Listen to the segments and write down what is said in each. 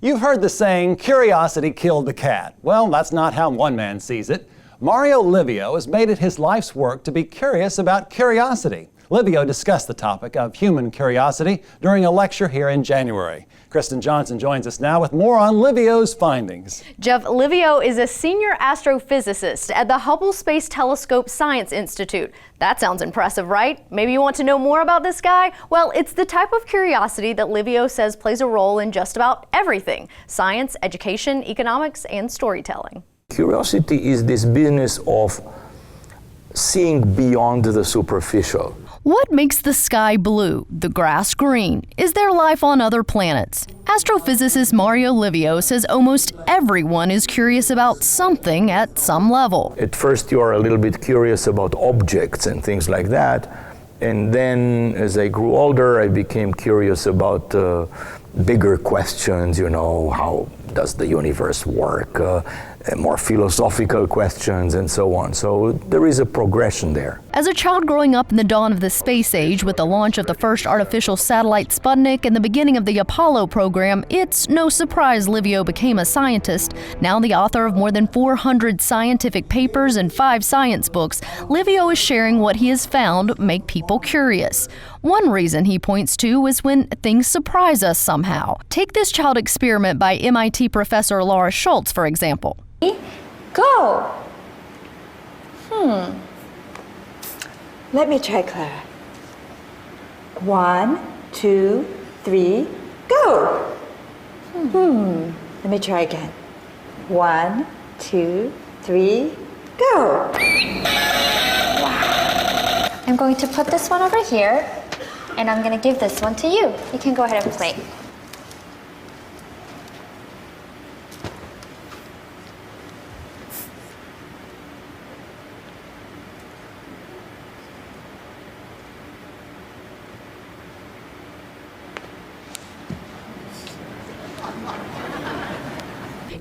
You've heard the saying, curiosity killed the cat. Well, that's not how one man sees it. Mario Livio has made it his life's work to be curious about curiosity. Livio discussed the topic of human curiosity during a lecture here in January. Kristen Johnson joins us now with more on Livio's findings. Jeff, Livio is a senior astrophysicist at the Hubble Space Telescope Science Institute. That sounds impressive, right? Maybe you want to know more about this guy? Well, it's the type of curiosity that Livio says plays a role in just about everything: science, education, economics, and storytelling. Curiosity is this business of seeing beyond the superficial. What makes the sky blue, the grass green? Is there life on other planets? Astrophysicist Mario Livio says almost everyone is curious about something at some level. At first you're a little bit curious about objects and things like that, and then as I grew older I became curious about bigger questions, how does the universe work, more philosophical questions and so on. So there is a progression there. As a child growing up in the dawn of the space age with the launch of the first artificial satellite Sputnik and the beginning of the Apollo program, it's no surprise Livio became a scientist. Now the author of more than 400 scientific papers and 5 science books, Livio is sharing what he has found make people curious. One reason he points to is when things surprise us somehow. Take this child experiment by MIT professor Laura Schultz, for example. Go! Let me try, Clara. 1, 2, 3, go! Let me try again. 1, 2, 3, go! I'm going to put this one over here, and I'm going to give this one to you. You can go ahead and play.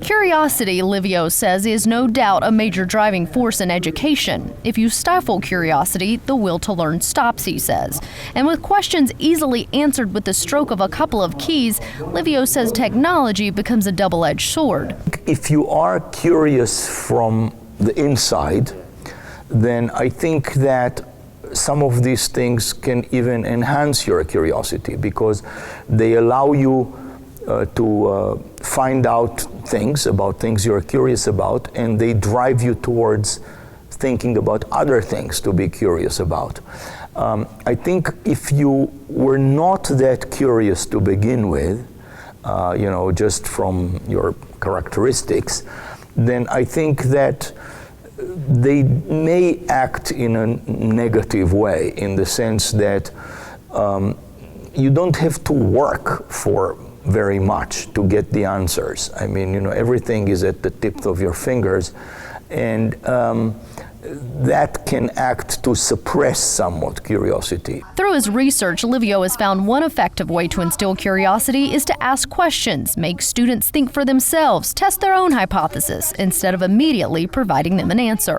Curiosity, Livio says, is no doubt a major driving force in education. If you stifle curiosity, the will to learn stops, he says. And with questions easily answered with the stroke of a couple of keys, Livio says technology becomes a double-edged sword. If you are curious from the inside, then I think that some of these things can even enhance your curiosity because they allow you to find out things about things you're curious about, and they drive you towards thinking about other things to be curious about. I think if you were not that curious to begin with, just from your characteristics, then I think that they may act in a negative way, in the sense that you don't have to work for very much to get the answers. I mean, everything is at the tip of your fingers, and that can act to suppress somewhat curiosity. Through his research, Livio has found one effective way to instill curiosity is to ask questions, make students think for themselves, test their own hypothesis, instead of immediately providing them an answer.